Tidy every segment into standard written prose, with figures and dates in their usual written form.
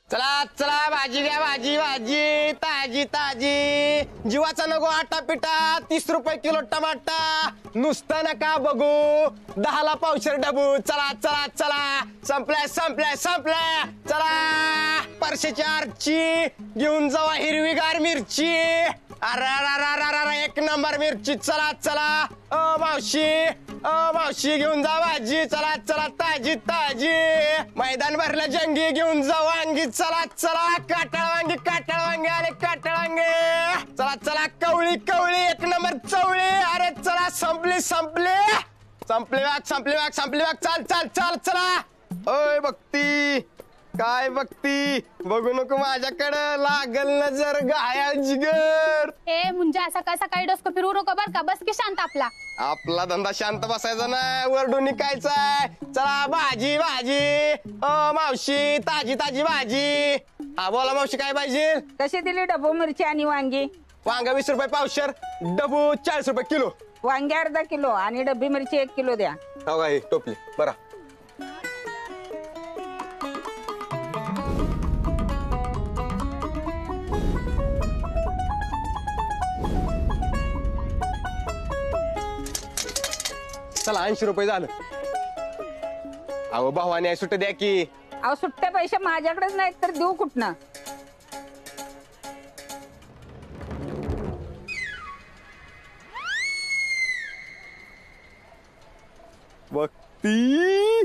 चला चला भाजी घ्या, भाजी भाजी ताजी ताजी, जीवाचा नको आटा पिटा, 30 रुपये किलो टमाटा, नुसतं नका बघू, 10ला पावशेर डबू, चला चला चला, संपल्या संपल्या संपल्या, चला परशेची आरची घेऊन जावा, हिरवीगार मिरची, अरे एक नंबर मिरची, चला चला, मावशी घेऊन जा भाजी, चला चला ताजी ताजी, मैदान भरलं जंगी घेऊन जा वांगी, चला चला काटाळ वांगे आले, काटाळ वांगे, चला चला कवळी कवळी एक नंबर चवळी, अरे चला संपली संपली, संपली वाघ, चाल चाल चाल चला. ओय बघती काय बघती, बघू नको माझ्याकडं, लागल नजर घायाळ जिगर. ए म्हणजे सकाळ सकाळी डोसको फिरू नको बर का, बस की शांत आपला. आपला धंदा शांत बसायचा नाही, वरडून निघायचाय. चला भाजी भाजी, मावशी ताजी ताजी भाजी. हा बोला मावशी काय पाहिजे? कशी दिली डबू मिरची आणि वांगी? वांगा 20 रुपये पावशेर, डबू 40 रुपये किलो. वांगी अर्धा किलो आणि डब्बी मिरची 1 किलो द्या. हो का, ही टोपली बरा. चला 80 रुपये झालं. अहो भावाने सुट्ट द्या की. अहो सुट्टे पैसे माझ्याकडेच नाहीत तर देऊ कुठनं? बघती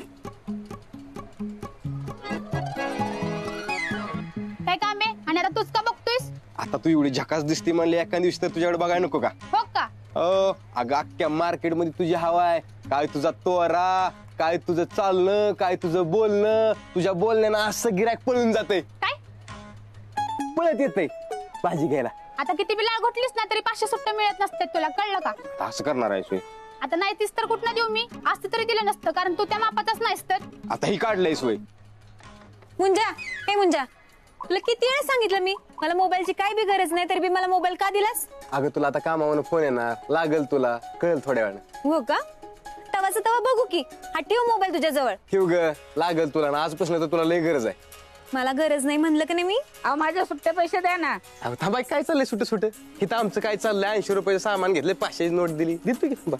काय काम आहे आणि आता तूच का बघतोयस? आता तू एवढी झकास दिसती म्हणले, एका दिवशी तर तुझ्याकडे बघायला नको का? हो का? अगं अख्ख्या मार्केट मध्ये तुझी हवा आहे. काय तुझा तोरा, काय तुझं चालणं, काय तुझं बोलणं, तुझ्या बोलण्यानं असं गिराक पळून जाते, काय पळत येते भाजी घ्यायला. आता किती बी लाळ घोटलीस ना तरी 500 सुट्टे मिळत नसते, तुला कळलं का? आता असं करणार आहे. आता नाही तीस तर कुठनं देऊ मी? असते तरी दिलं नसतं, कारण तू त्या मापातच नाहीस तर. आता ही काढलंय सोय. मुंजा, हे मुंजा, तुला किती वेळा सांगितलं मी, मला मोबाईलची काय बी गरज नाही, तरी बी मला मोबाईल का दिलास? अगं तुला आता कामावरून फोन येणार, लागल तुला, कळेल थोड्या वेळानं. हो का? तवाचं तवा बघू की. हा ठेव मोबाईल तुझ्या जवळ. ठेव ग, लागल तुला ना, आजपासून तर तुला लय गरज आहे. मला गरज नाही म्हणलं का नाही मी? अहो माझे सुट्टे पैसे द्या ना. अगं थांबा, काय चाललंय सुट सुट? इथं आमचं काय चाललंय, 80 रुपये सामान घेतले, 500 नोट दिली, देतो की थांबा.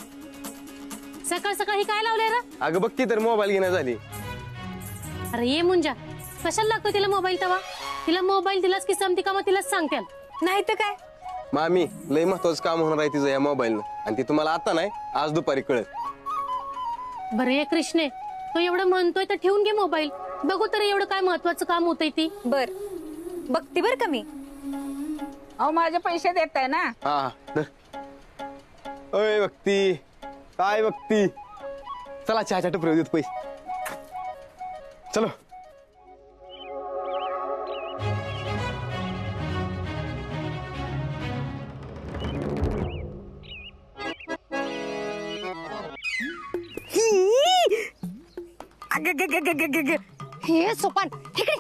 सकाळ सकाळी काय लावलंय रा? अगं बघ की तर मोबाईल घेण्या झाली. अरे ये मुंजा, कशाला लागतो तिला मोबाईल तवा? तिला मोबाईल दिलास की समती का मग तिलाच सांगते. नाही तर काय. मामी लय महत्वाचं काम होणार आहे तिचं या मोबाईलनं, आणि ती तुम्हाला आता नाही, आज दुपारी कळत. बरं ये कृष्णे, तो एवढं म्हणतोय तर ठेवून घे मोबाईल, बघू तर एवढं काय महत्वाचं काम होतंय ती. बर बघते बर का मी. अहो माझे पैसे देताय ना. हा धर. ओय बघती काय बघती, चला चहाच्या टपरीवर देत पैसे. चलो. हे सोपान इकडे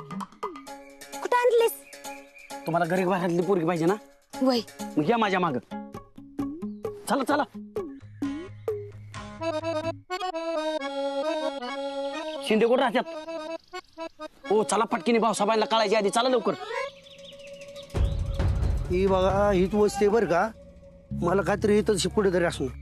कुठं आणलीस? तुम्हाला गरीब घरातली पोरगी पाहिजे ना, वय मग या माझ्या माग. चला चला. शिंदे कुठं राहतात? हो चला पटकीने भाऊसाहेबांना कळायच्या आधी चला लवकर. ही बघा हीच वस्ती बर का, मला काहीतरी इथं कुठेतरी असणार.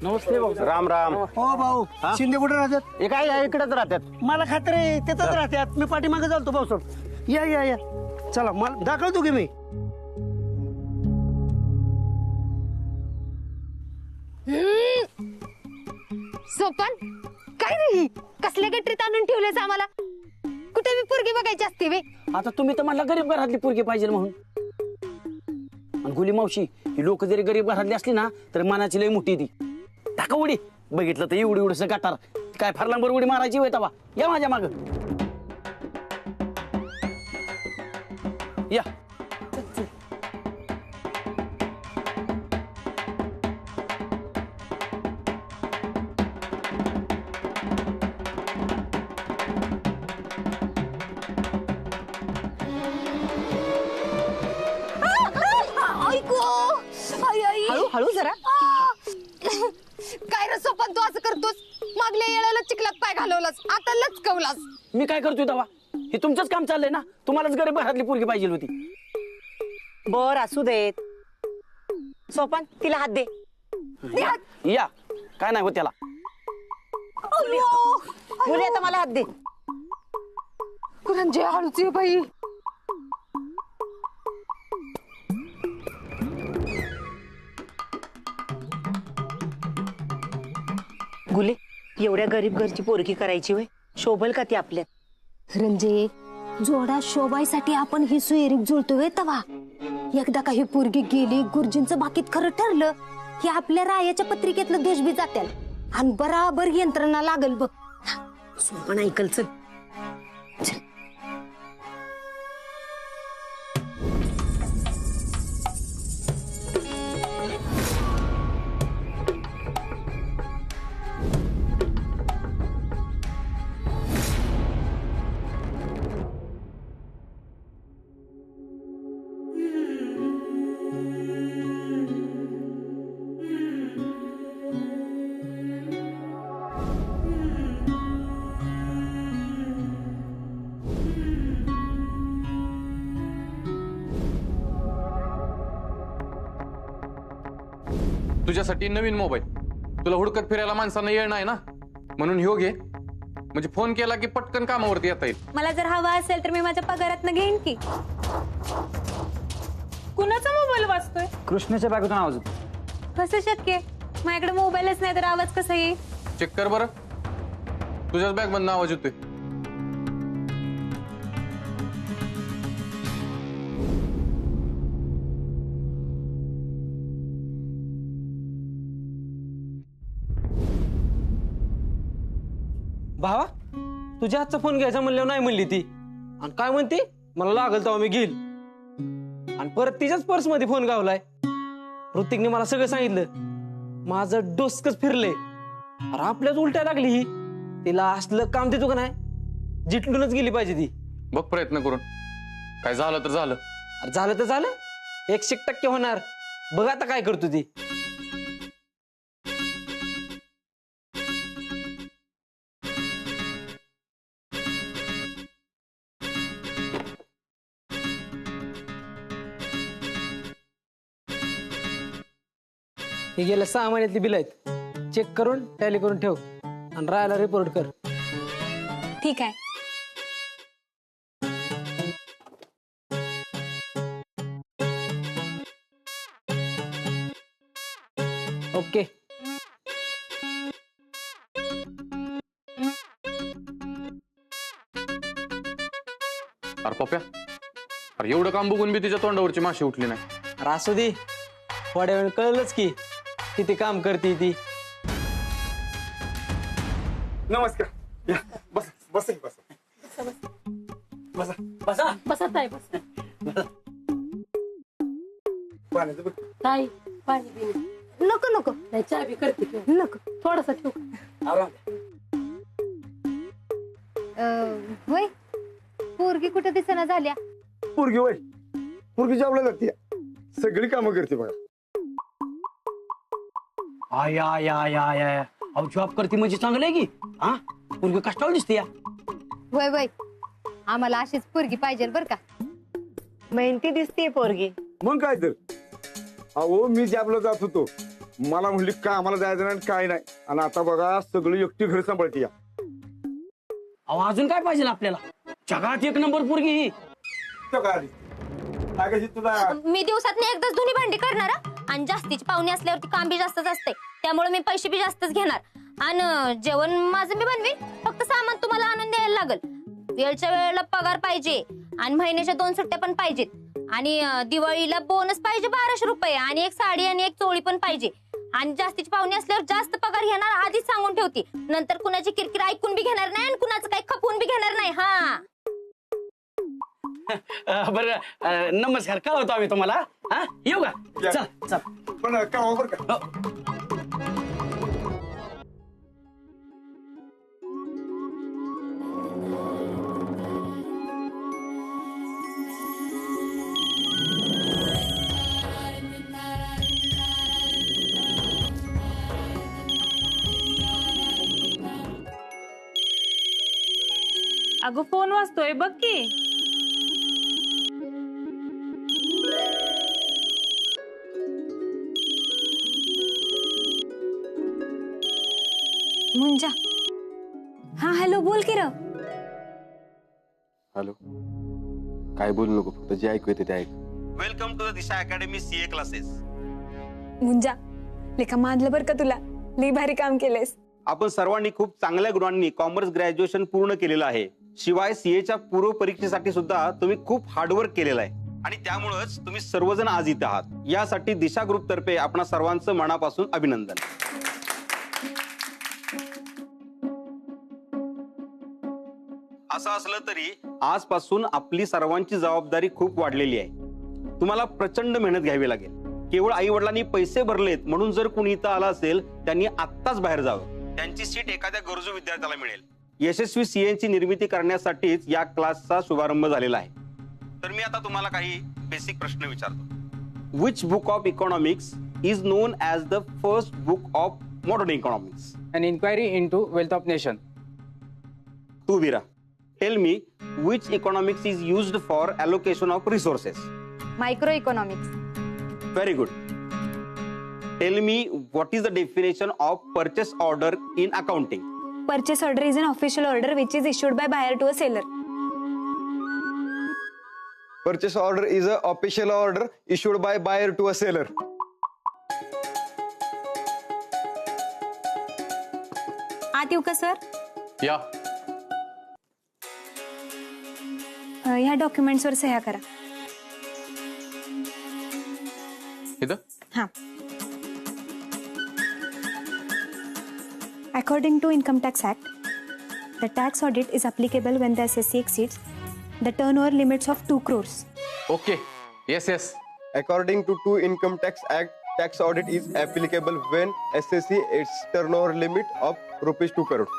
नमस्ते भाऊ. राम राम. हो भाऊ, शिंदे कुठे राहतात? हे काय इकडेच राहतात. मला खात्री तिथंच राहतात. मी पाठीमागे चालतो भाऊसाहेब. या या या, चला मला दाखवतो की मी. सोपान काय रे, कसल्या गटरीत आणून ठेवलेस आम्हाला? कुठे बी पोरगी बघायची असते वे? आता तुम्ही तर म्हणला गरीब घरातली पोरगी पाहिजे म्हणून. आणि गुली मावशी, ही लोक जरी गरीब घरातली असली ना तर मनाची लय मोठी ती. टाका उडी, बघितलं तर एवढी एवढंसं गटार, काय फार लांबर उडी मारायची होय तवा. या माझ्या माग या. हळू हळू जरा. काय रे सोपान, तू असं करतोस? मागल्या येळाला चिखलात पाय घालवलास, आता लचकवलास. मी काय करतोय तवा? हे तुमचंच काम चाललंय ना, तुम्हालाच गरीब घरातली पोरगी पाहिजे होती. बर असू देत. सोपान तिला हात दे. या काय नाही होत त्याला. मुली आता मला हात दे. कुरांजी हळूच ये बाई. गुले एवढ्या गरीब घरची पोरगी करायची होय, शोभल का ती आपल्यात? रंजे जोडा शोभायसाठी आपण ही सोयरीक जुळतोय तवा. एकदा काही पोरगी गेली गुरुजींचं बाकीत खरं ठरलं की आपल्या रायाच्या पत्रिकेतलं दोष बी जात्याल आणि बराबर यंत्रणा लागल बघ. सोपण ऐकल चल. तुझ्यासाठी नवीन मोबाईल. तुला हुडकत फिरायला माणसांना येळ नाही ना, म्हणून ह्यो घे. म्हणजे फोन केला की पटकन कामावरती येता येईल. मला जर हवा असेल तर मी माझ्या पगारातनं घेईन की. कुणाचा मोबाईल वाजतोय? कृष्णाच्या बागेतून आवाज होतो. कसं शक्य? माझ्याकडे मोबाईलच नाही तर आवाज कसा येईल? चेक कर बरं, तुझ्याच बॅग मधनं आवाज येतोय. भावा तुझ्या हातचा फोन घ्यायचा म्हणल्यावर नाही म्हणली ती. आणि काय म्हणते, मला लागल तेव्हा मी घेईल. आणि परत तिच्याच पर्स मध्ये फोन गावलाय. ऋतिकने मला सगळं सांगितलं. माझं डोसकच फिरलंय. अरे आपल्याच उलट्या लागली ही. तिला असलं काम देतो का नाही, जिटलूनच गेली पाहिजे ती. बघ प्रयत्न करून, काय झालं तर झालं. अरे झालं तर झालं, 100% होणार. बघ आता काय करतो ती. हे गेल्या 6 महिन्यातली बिल आहेत. चेक करून टॅली करून ठेव आणि राहायला रिपोर्ट कर. ठीक आहे. ओके. अरे पप्या, अरे एवढं काम बघून बी तिच्या तोंडावरची माशी उठली नाही. अरे असू दे, थोड्या वेळ कळलंच की किती काम करते ती. नमस्कार. या, बस बस बस बसा बसा बसा ताई बसा. पाण्याचं बघ. ताई पाणी बिणी नको नको नाही, चहा बी करते की. नको. थोडासा ठेव. होय पोरगी कुठे दिसेना झाल्या. पोरगी वय पोरगी जॉबला जाते, सगळी कामं करते बघा. आया या या या अहो जॉब करते म्हणजे चांगलं आहे की. हा पोरगी कष्टावर दिसते या. वय वय आम्हाला अशीच पोरगी पाहिजे बर का. मेहनती दिसतीये पोरगी. मग काय तर. अहो मी जॉबला जात होतो, मला म्हणली का आम्हाला जायचं नाही काय नाही, आणि आता बघा सगळी एकटी घर सांभाळते या. अहो अजून काय पाहिजे आपल्याला, जगात 1 नंबर पोरगी ही. मी दिवसात एकदाच धुनी भांडी करणार आणि जास्तीची पाहुणे असल्यावरती काम बी जास्तच असते, त्यामुळे मी पैसे बी जास्तच घेणार. आणि जेवण माझं मी बनवीन, फक्त सामान तुम्हाला आणून द्यायला लागल. वेळच्या वेळेला पगार पाहिजे आणि महिन्याच्या 2 सुट्ट्या पण पाहिजेत. आणि दिवाळीला बोनस पाहिजे 1200 रुपये आणि 1 साडी आणि 1 चोळी पण पाहिजे. आणि जास्तीची पाहुणे असल्यावर जास्त पगार घेणार, आधीच सांगून ठेवते. नंतर कुणाची किरकिर ऐकून बी घेणार नाही आणि कुणाचं काही खपवून बी घेणार नाही. हा बरं नमस्कार, कळवतो आम्ही तुम्हाला. हा येऊ का? चल चल. पण का बरं का. अगं फोन वाजतोय बघ की. मुंजा. हा हॅलो, बोल की र. हॅलो. काय बोलू नको, फक्त जे ऐकू येते ते ऐक. Welcome to the Disha academy CA classes. मुंजा, लेखा मानलं बरं का तुला, लई भारी काम केलंयस. आपण सर्वांनी खूप चांगल्या गुणांनी कॉमर्स ग्रॅज्युएशन पूर्ण केलेलं आहे. शिवाय CA पूर्व परीक्षेसाठी सुद्धा तुम्ही खूप हार्डवर्क केलेलं आहे आणि त्यामुळेच तुम्ही सर्वजण आज इथे आहात. यासाठी दिशा ग्रुप तर्फे आपणा सर्वांचं मनापासून अभिनंदन. असं असलं तरी आजपासून आपली सर्वांची जबाबदारी खूप वाढलेली आहे. तुम्हाला प्रचंड मेहनत घ्यावी लागेल. केवळ आई वडिलांनी पैसे भरलेत म्हणून जर कुणी इथं आला असेल त्यांनी आत्ताच बाहेर जावं. त्यांची सीट एखाद्या गरजू विद्यार्थ्याला मिळेल. यशस्वी CA निर्मिती करण्यासाठीच या क्लासचा शुभारंभ झालेला आहे. तर मी आता तुम्हाला काही बेसिक प्रश्न विचारतो. Which book of economics is known as the first book of modern economics? An inquiry into wealth of nation. तू Veera, tell me which economics is used for allocation of resources? Micro economics. Very good. Tell me what is the definition of purchase order in accounting? Purchase order is an official order which is issued by buyer to a seller. Purchase order is a official order issued by buyer to a seller. आत येऊ का sir? या. ह्या डॉक्युमेंट्सवर सह्या करा. इथं हा. According to Income Tax Act, the tax audit is applicable when the SSC exceeds the turnover limits of 2 crores. Okay. Yes. According to Income Tax Act, tax audit is applicable when SSC its turnover limit of rupees 2 crore.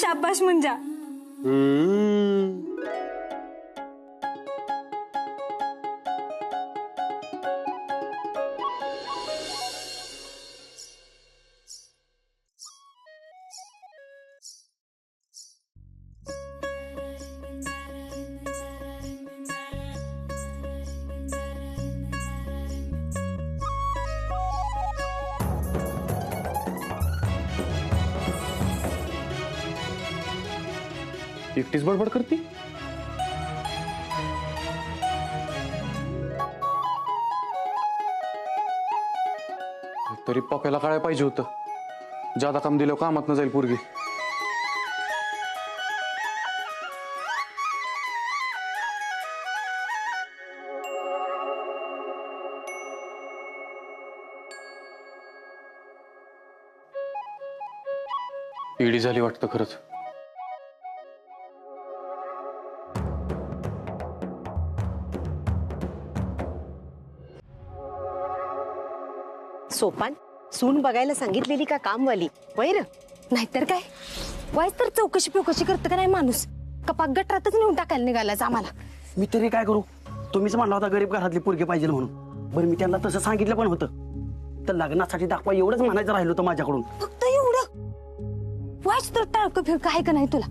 शाबाश मुंजा. एकटीच बडबड करती. तरी पप्याला काय पाहिजे होतं. जादा काम दिलं कामात न जाईल पोरगी. ईडी झाली वाटतं खरंच. सोपान, सून बघायला सांगितलेली का कामवाली? वैर नाहीतर काय, वाईस तर चौकशी करतं का नाही माणूस. कपाक गटरातच नेऊन टाकायला निघालाच आम्हाला. मी तरी काय करू? तुम्हीच म्हणला होता गरीब घरातली पोरगी पाहिजे म्हणून. बरं, मी त्यांना तसं सांगितलं पण होतं. तर लग्नासाठी दाखवा एवढंच म्हणायचं राहिलं होतं माझ्याकडून. फक्त एवढं? वाईस तर टाळकं फिरकं आहे का नाही तुला?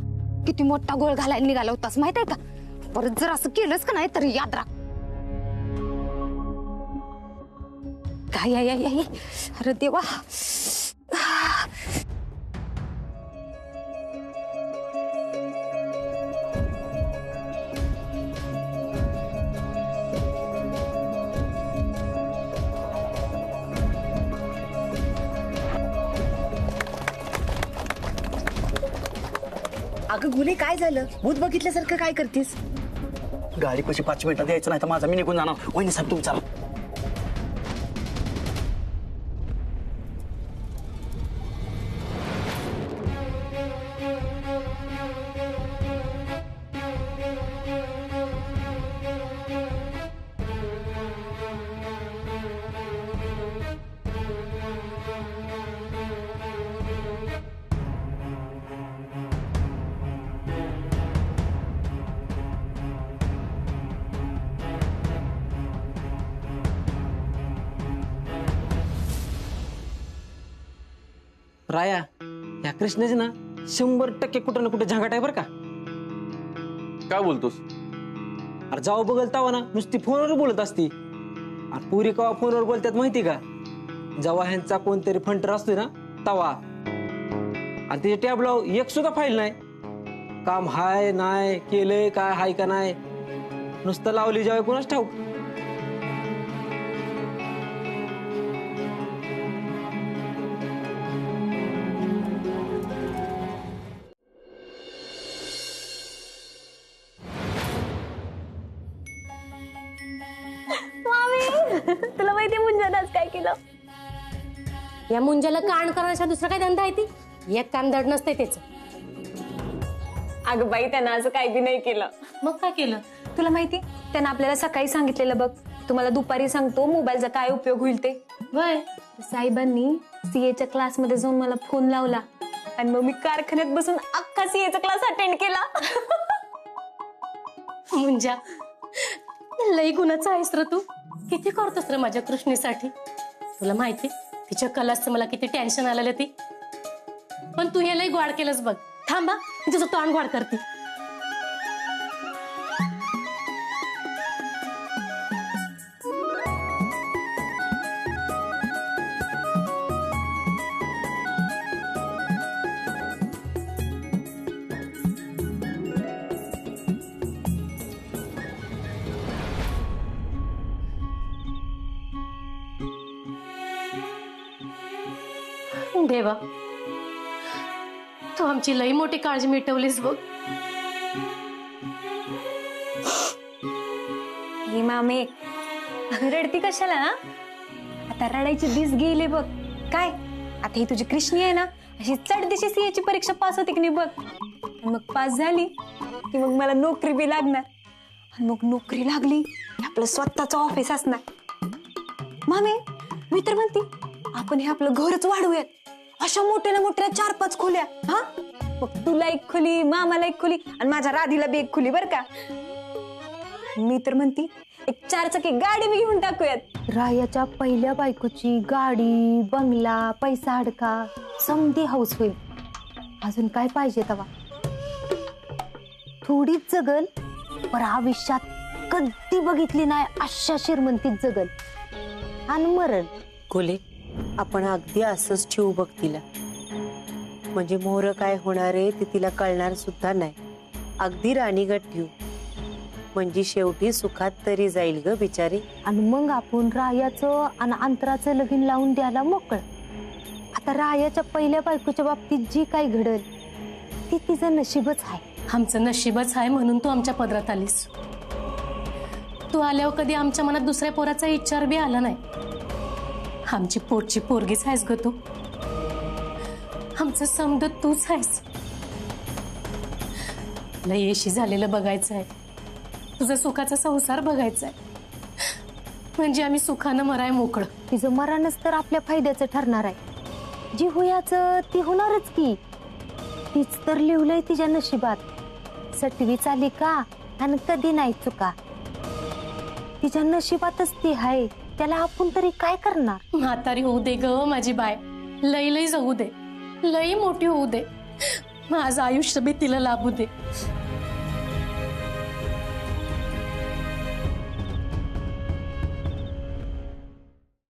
किती मोठा गोळ घालायला निघाला होतास माहित आहे का? परत जर असं केलंच का नाही तर याद राख. काय अरे देवा. अगं गुले, काय झालं? भूत बघितल्यासारखं काय करतेस? गाडी पशी 5 मिनिटात यायचं नाही तर माझा मी निघून जाणार. वहिनी साहेब तुम्ही चला. राया या कृष्णाची ना 100% कुठं ना कुठं झंगाट आहे बरं का. काय बोलतोस? अरे जाऊ बघल तवा ना नुसती फोनवर बोलत असती. अरे पुरी कवा फोनवर बोलतात माहिती का? जेव्हा ह्यांचा कोणतरी फंटर असतोय ना तवा. आणि त्याच्या टॅबला एक सुद्धा फाईल नाही. काम हाय नाही केलंय काय हाय का नाही नुसतं लावली जेव्हा कोणाच ठाऊक. तुला माहिती मुंजाने आज काय केलं? या मुंजाला कान करायचा दुसरा काय धंदा आहे ती? एक काम धड नसते त्याचं. अगं बाई त्यानं असं काही बी नाही केलं. मग काय केलं? तुला माहिती त्यानं आपल्याला सकाळी सांगितलेलं बघ, तुम्हाला दुपारी सांगतो मोबाईलचा काय उपयोग होईल ते. वय साहेबांनी सीएच्या क्लासमध्ये जाऊन मला फोन लावला आणि मग मी कारखान्यात बसून अख्खा सीएचा क्लास अटेंड केला. मुंजा लई गुणाचा आहेस र तू. किती करतोस रे माझ्या कृष्णेसाठी. तुला माहिती तिच्या कलासचं मला किती टेन्शन आलेलं ती. पण तू हे लई गोड केलंस बघ. थांबा मी तुझं तोंड गोड करते. देवा तू आमची लई मोठी काळजी मिटवलीस बघ. हे मामे रडती कशाला ना? आता रडायचे दिस गेले बघ. काय आता ही तुझी कृष्णी आहे ना अशी चढदिशी सीएची परीक्षा पास होती की नाही बघ. आणि मग पास झाली की मग मला नोकरी बी लागणार. आणि मग नोकरी लागली की आपलं स्वतःचं ऑफिस असणार. मामे मी तर म्हणते आपण हे आपलं घरच वाढवूयात. अशा मोठ्या मोठ्या 4-5 खोल्या. हा मग तुला एक खोली, मामाला एक खोली आणि माझ्या राधीला बी एक खोली बर का. मी तर म्हणती एक 4 चाकी गाडी बी घेऊन टाकूयात. रायाच्या पहिल्या बायकोची गाडी, बंगला, पैसा अडका समधी हाऊस होईल. अजून काय पाहिजे तवा? थोडीच जगल पर आयुष्यात कधी बघितली नाही अशा श्रीमंतीत जगल आणि मरण. गोले आपण अगदी असंच ठेवू बघ तिला. म्हणजे मोर काय होणार आहे ते तिला कळणार सुद्धा नाही. अगदी राणीगत ठेवू म्हणजे शेवटी सुखात तरी जाईल ग बिचारी. आणि मग आपण रायाचं आणि अंतराचं लगीन लावून द्यायला मोकळ. आता रायाच्या पहिल्या बायकोच्या बाबतीत जी काय घडल ती तिचं नशीबच आहे. आमचं नशीबच आहे म्हणून तू आमच्या पदरात आलीस. तू आल्यावर कधी आमच्या मनात दुसऱ्या पोराचा विचार बी आला नाही. आमची पोटची पोरगीच आहेस ग तू. आमचं समज तूच आहेस. लय येशी झालेलं बघायचं आहे. तुझा सुखाचा संसार बघायचा आहे. म्हणजे आम्ही सुखानं मराय मोकळं. तिचं मरणच तर आपल्या फायद्याचं ठरणार आहे. जी होयाचं ती होणारच की. तीच तर लिवलंय तिच्या नशिबात. सटवी चाली का आणि कधी नाही चुका. तिच्या नशिबातच ती आहे. त्याला आपण तरी काय करणार? म्हातारी होऊ दे ग माझी बाय. लई लई जाऊ दे. लई मोठी होऊ दे. माझं आयुष्य बी तिला लाभू दे.